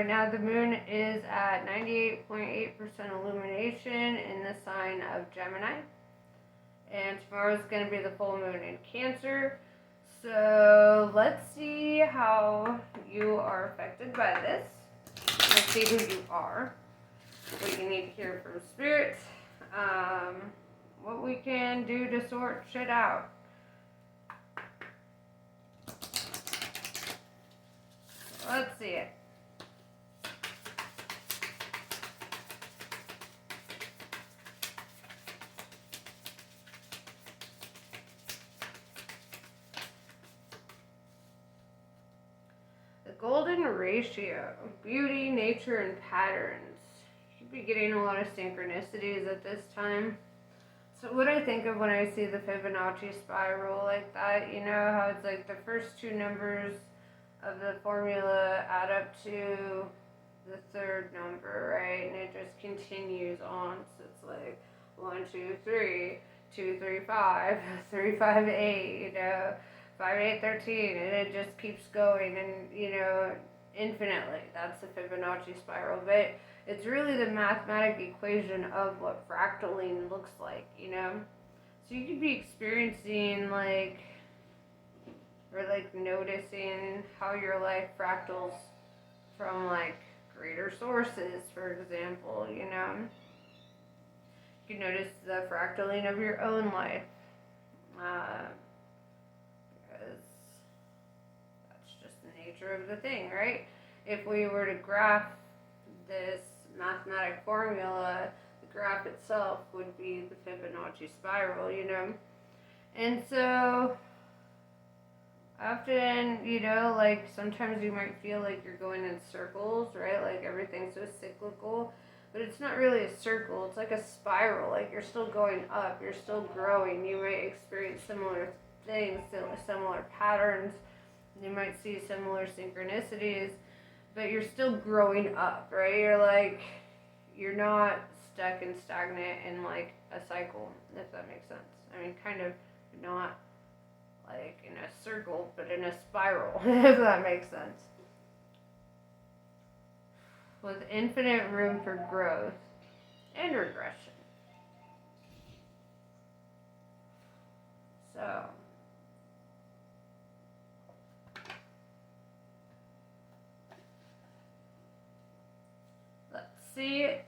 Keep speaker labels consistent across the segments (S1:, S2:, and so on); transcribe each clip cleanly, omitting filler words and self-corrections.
S1: now the moon is at 98.8% illumination in the sign of Gemini. And tomorrow is going to be the full moon in Cancer. So let's see how you are affected by this. Let's see who you are, what you need to hear from Spirit, what we can do to sort shit out. Let's see it. The golden ratio, beauty, nature, and patterns. You could be getting a lot of synchronicities at this time. So what I think of when I see the Fibonacci spiral like that, you know how it's like the first two numbers of the formula add up to the third number, right? And it just continues on. So it's like 1, 2, 3, 2, 3, 5, 3, 5, 8, you know, 5, 8, 13, and it just keeps going, and you know, infinitely. That's the Fibonacci spiral, but it's really the mathematic equation of what fractaling looks like, you know. So you could be experiencing like, or like noticing how your life fractals from like greater sources, for example, you know. You can notice the fractaling of your own life, because that's just the nature of the thing, right? If we were to graph this mathematic formula, the graph itself would be the Fibonacci spiral, you know. And so often, you know, like sometimes you might feel like you're going in circles, right? Like everything's so cyclical, but it's not really a circle. It's like a spiral. Like you're still going up, you're still growing. You might experience similar things, similar patterns. You might see similar synchronicities, but you're still growing up, right? You're not stuck and stagnant in like a cycle, if that makes sense. I mean, kind of not like in a circle, but in a spiral, if that makes sense. With infinite room for growth and regression. So, let's see it.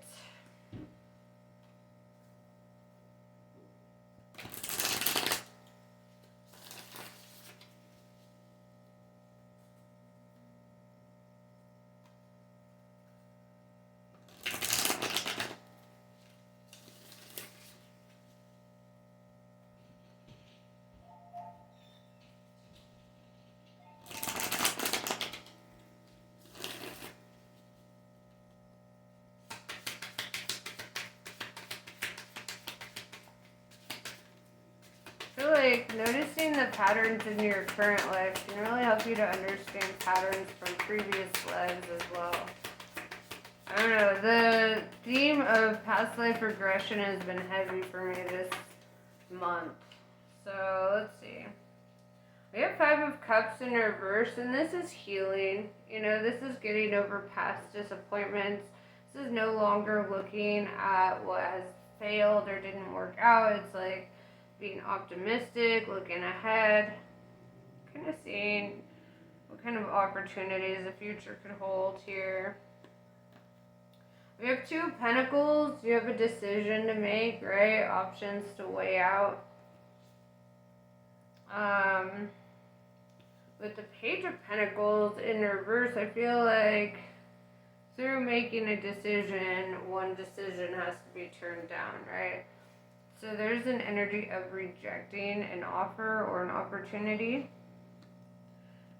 S1: I feel like noticing the patterns in your current life can really help you to understand patterns from previous lives as well. I don't know, the theme of past life regression has been heavy for me this month. So let's see. We have 5 of Cups in reverse, and this is healing. You know, this is getting over past disappointments. This is no longer looking at what has failed or didn't work out. It's like being optimistic, looking ahead, kind of seeing what kind of opportunities the future could hold here. We have 2 of Pentacles. You have a decision to make, right? Options to weigh out. With the Page of Pentacles in reverse, I feel like through making a decision, one decision has to be turned down, right? So there's an energy of rejecting an offer or an opportunity.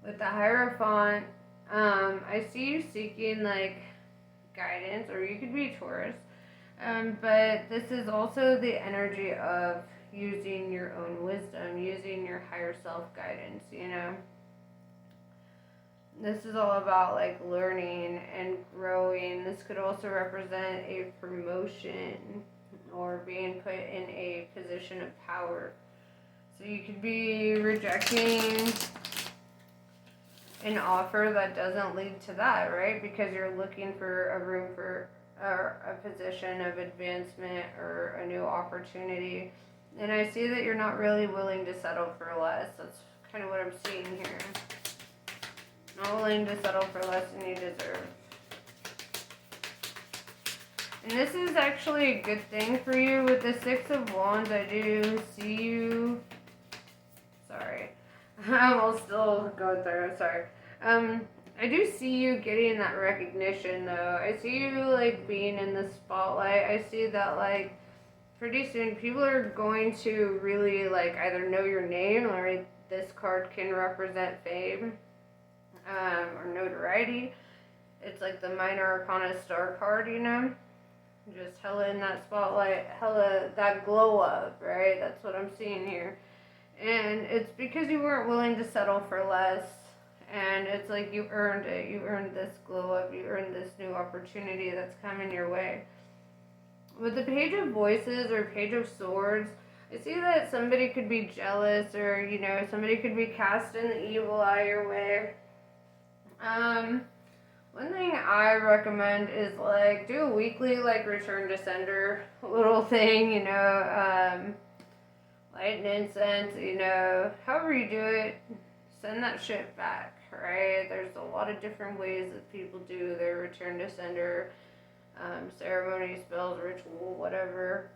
S1: With the Hierophant, I see you seeking like guidance, or you could be Taurus. But this is also the energy of using your own wisdom, using your higher self guidance, you know. This is all about like learning and growing. This could also represent a promotion or being put in a position of power. So you could be rejecting an offer that doesn't lead to that, right? Because you're looking for a room for or a position of advancement or a new opportunity. And I see that you're not really willing to settle for less. That's kind of what I'm seeing here. Not willing to settle for less than you deserve. And this is actually a good thing for you. With the Six of Wands, I do see you. Sorry. I will still go through. Sorry. I do see you getting that recognition, though. I see you, like, being in the spotlight. I see that, like, pretty soon people are going to really, like, either know your name, or this card can represent fame, or notoriety. It's like the Minor Arcana Star card, you know? Just hella in that spotlight, hella that glow up, right? That's what I'm seeing here. And it's because you weren't willing to settle for less. And it's like you earned it. You earned this glow up. You earned this new opportunity that's coming your way. With the Page of Voices or Page of Swords, I see that somebody could be jealous, or, you know, somebody could be casting the evil eye your way. One thing I recommend is, like, do a weekly, like, return to sender little thing, you know, light an incense, you know, however you do it, send that shit back, right? There's a lot of different ways that people do their return to sender, ceremony, spells, ritual, whatever.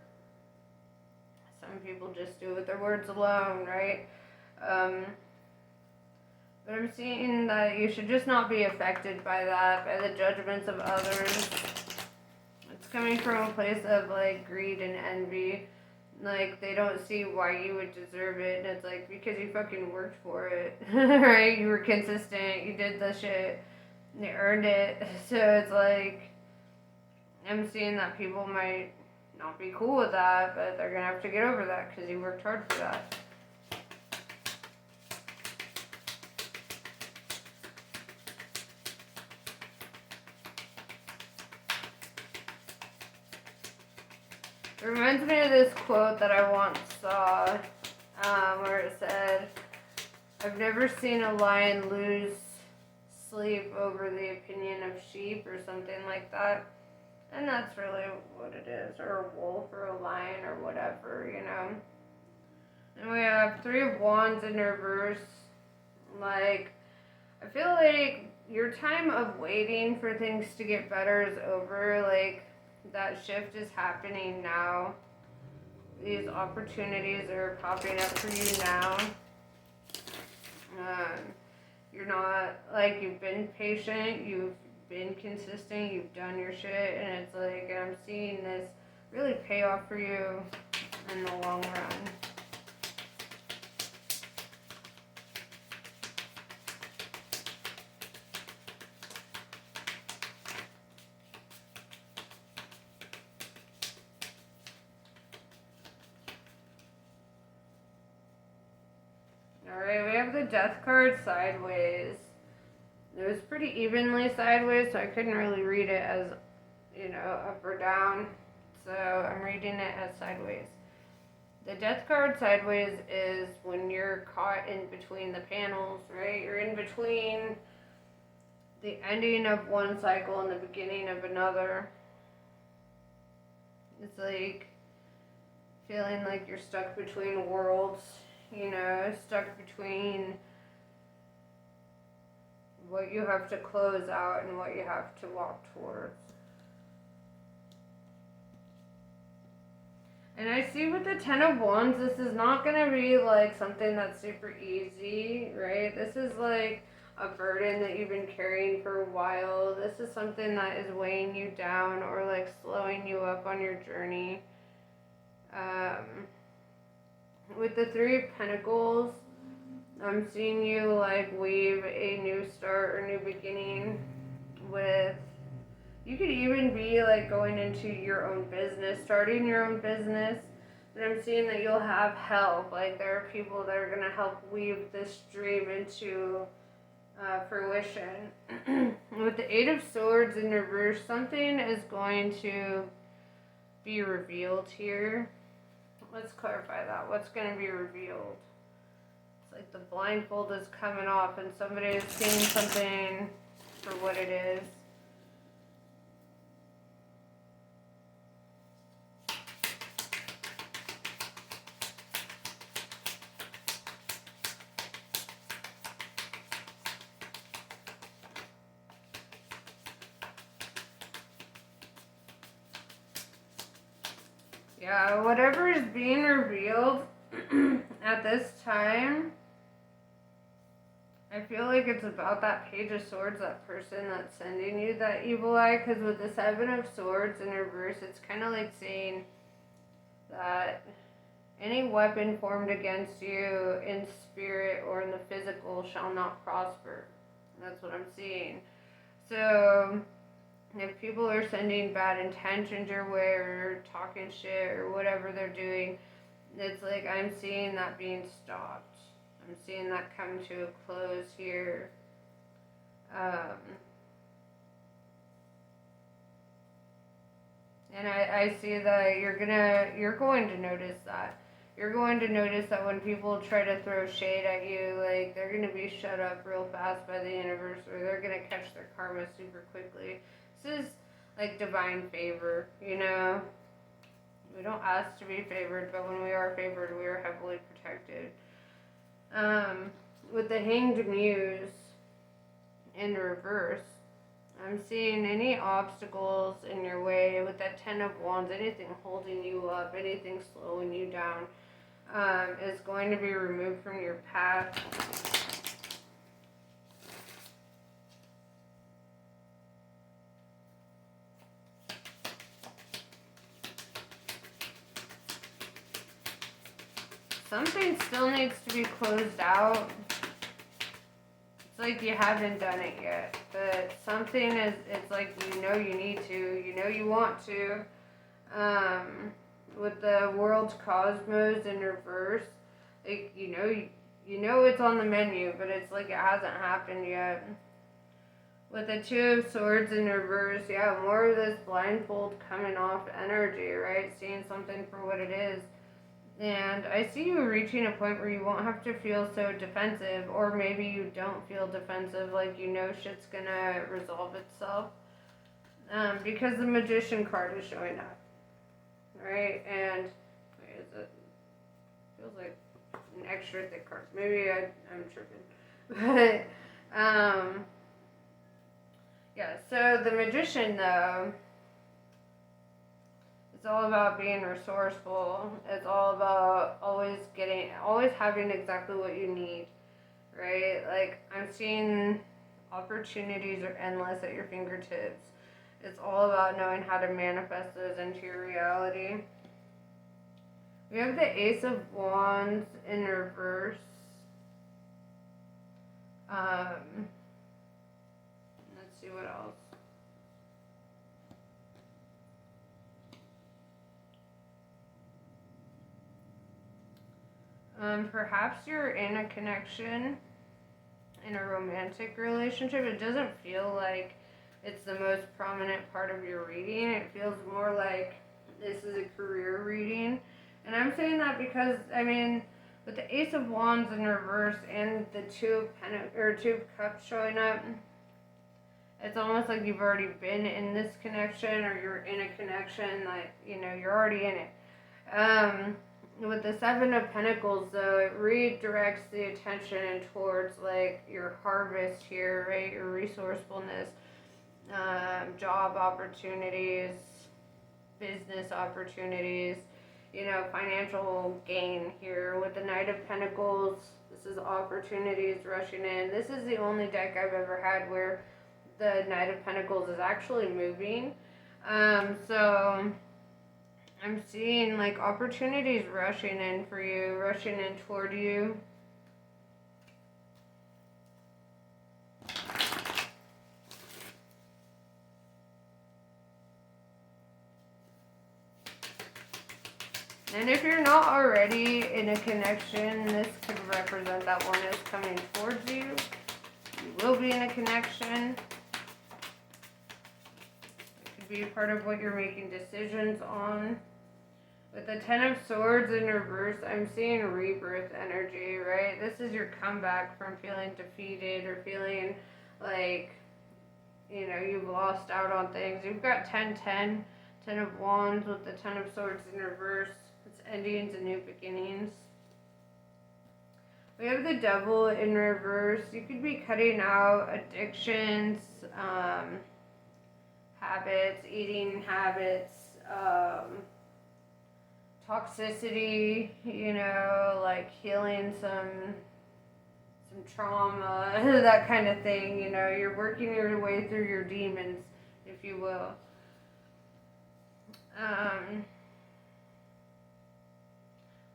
S1: Some people just do it with their words alone, right? But I'm seeing that you should just not be affected by that, by the judgments of others. It's coming from a place of, like, greed and envy. Like, they don't see why you would deserve it, and it's like, because you fucking worked for it, right? You were consistent, you did the shit, you earned it. So it's like, I'm seeing that people might not be cool with that, but they're gonna have to get over that because you worked hard for that. It reminds me of this quote that I once saw, where it said, "I've never seen a lion lose sleep over the opinion of sheep," or something like that. And that's really what it is, or a wolf, or a lion, or whatever, you know. And we have Three of Wands in reverse. Like, I feel like your time of waiting for things to get better is over. Like, that shift is happening now. These opportunities are popping up for you now. You're not, like, you've been patient, you've been consistent, you've done your shit, and it's like, and I'm seeing this really pay off for you in the long run. Alright, we have the Death card sideways. It was pretty evenly sideways, so I couldn't really read it as, you know, up or down. So I'm reading it as sideways. The Death card sideways is when you're caught in between the panels, right? You're in between the ending of one cycle and the beginning of another. It's like feeling like you're stuck between worlds, you know, stuck between what you have to close out and what you have to walk towards. And I see with the Ten of Wands, this is not going to be like something that's super easy, right? This is like a burden that you've been carrying for a while. This is something that is weighing you down or like slowing you up on your journey. With the Three of Pentacles, I'm seeing you like weave a new start or new beginning with, you could even be like going into your own business, starting your own business. And I'm seeing that you'll have help. Like, there are people that are going to help weave this dream into fruition. With the Eight of Swords in reverse, something is going to be revealed here. Let's clarify that. What's going to be revealed? like the blindfold is coming off and somebody is seeing something for what it is. Yeah, whatever is being revealed at this time, I feel like it's about that Page of Swords, that person that's sending you that evil eye, because with the Seven of Swords in reverse, it's kind of like saying that any weapon formed against you in spirit or in the physical shall not prosper. That's what I'm seeing. So if people are sending bad intentions your way or talking shit or whatever they're doing, it's like I'm seeing that being stopped. I'm seeing that come to a close here. And I see that you're going to notice that. You're going to notice that when people try to throw shade at you, like, they're going to be shut up real fast by the universe, or they're going to catch their karma super quickly. This is like divine favor, you know? We don't ask to be favored, but when we are favored, we are heavily protected. With the Hanged Muse in reverse, I'm seeing any obstacles in your way with that Ten of Wands, anything holding you up, anything slowing you down, is going to be removed from your path. Something still needs to be closed out. It's like you haven't done it yet, but something is, it's like you know you need to, you know you want to. With the World Cosmos in reverse, like, you know it's on the menu, but it's like it hasn't happened yet. With the Two of Swords in reverse, yeah, more of this blindfold coming off energy, right? Seeing something for what it is. And I see you reaching a point where you won't have to feel so defensive, or maybe you don't feel defensive, like you know shit's gonna resolve itself. Because the Magician card is showing up, right? And wait, is it? Feels like an extra thick card. Maybe I'm tripping, but yeah. So the Magician, though, it's all about being resourceful. It's all about always having exactly what you need, right? Like, I'm seeing opportunities are endless at your fingertips. It's all about knowing how to manifest those into your reality. We have the Ace of Wands in reverse. Let's see what else. Perhaps you're in a connection, in a romantic relationship. It doesn't feel like it's the most prominent part of your reading. It feels more like this is a career reading. And I'm saying that because, I mean, with the Ace of Wands in reverse and the Two of Cups showing up, it's almost like you've already been in this connection, or you're in a connection that, you know, you're already in it. With the Seven of Pentacles, though, it redirects the attention towards, like, your harvest here, right? Your resourcefulness, job opportunities, business opportunities, you know, financial gain here. With the Knight of Pentacles, this is opportunities rushing in. This is the only deck I've ever had where the Knight of Pentacles is actually moving. So I'm seeing, like, opportunities rushing in for you, rushing in toward you. And if you're not already in a connection, this could represent that one is coming towards you. You will be in a connection. It could be a part of what you're making decisions on. With the Ten of Swords in reverse, I'm seeing rebirth energy, right? This is your comeback from feeling defeated or feeling like, you've lost out on things. You've got 10-10, Ten of Wands with the Ten of Swords in reverse. It's endings and new beginnings. We have the Devil in reverse. You could be cutting out addictions, habits, eating habits, toxicity, like healing some trauma, that kind of thing. You're working your way through your demons, if you will.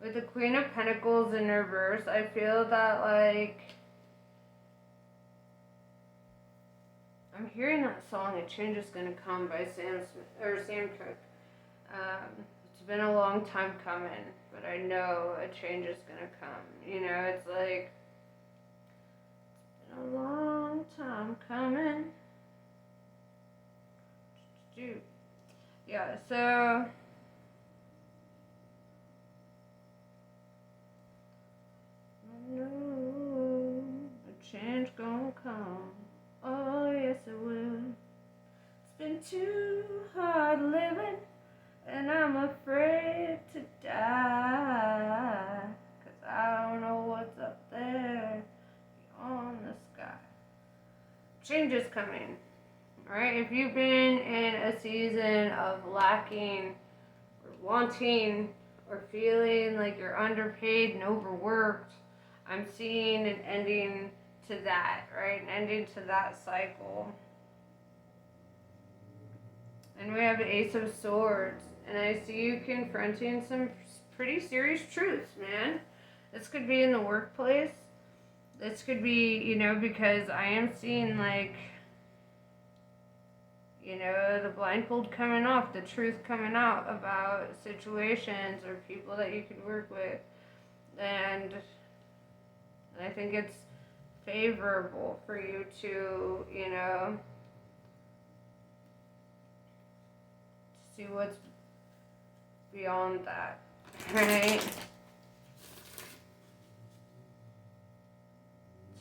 S1: With the Queen of Pentacles in reverse, I feel that, like, I'm hearing that song, A Change Is Gonna Come by Sam Cooke. It's been a long time coming, but I know a change is gonna come. It's like, it's been a long time coming. Yeah, so I know a change gonna come. Oh, yes, it will. It's been too hard living, and I'm afraid to die, 'cause I don't know what's up there beyond the sky. Change is coming. Alright, if you've been in a season of lacking or wanting or feeling like you're underpaid and overworked, I'm seeing an ending to that, right? An ending to that cycle. And we have the Ace of Swords, and I see you confronting some pretty serious truths, man. This could be in the workplace. This could be, because I am seeing, like, the blindfold coming off, the truth coming out about situations or people that you could work with. And I think it's favorable for you to, see what's beyond that, right?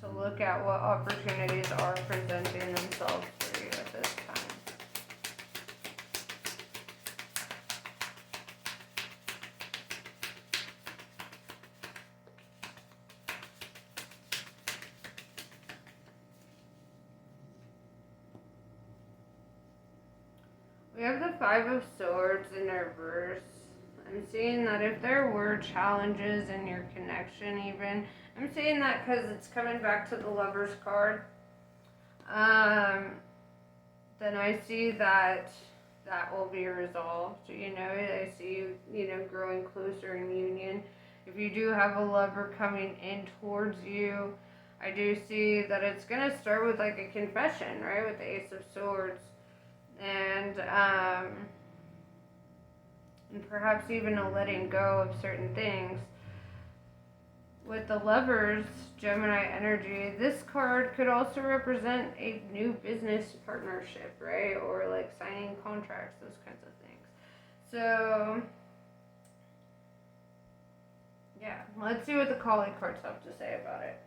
S1: To look at what opportunities are presenting themselves for you at this time. We have the Five of Swords in reverse. I'm seeing that if there were challenges in your connection even, I'm seeing that because it's coming back to the Lover's card. Then I see that will be resolved. I see you, growing closer in union. If you do have a lover coming in towards you, I do see that it's going to start with like a confession, right? With the Ace of Swords. And perhaps even a letting go of certain things. With the Lovers, Gemini energy, this card could also represent a new business partnership, right? Or like signing contracts, those kinds of things. So, yeah, let's see what the Kali cards have to say about it.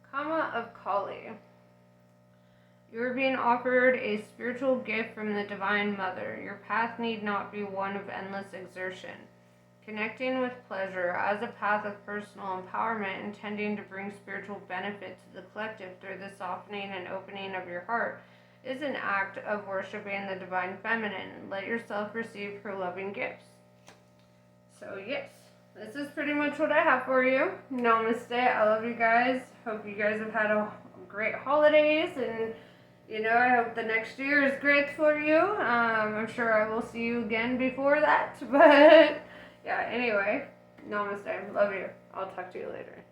S1: Kama of Kali. You are being offered a spiritual gift from the Divine Mother. Your path need not be one of endless exertion. Connecting with pleasure as a path of personal empowerment, intending to bring spiritual benefit to the collective through the softening and opening of your heart, is an act of worshiping the Divine Feminine. Let yourself receive her loving gifts. So yes, this is pretty much what I have for you. Namaste. I love you guys. Hope you guys have had a great holidays, and I hope the next year is great for you. I'm sure I will see you again before that, but yeah, anyway, namaste. Love you. I'll talk to you later.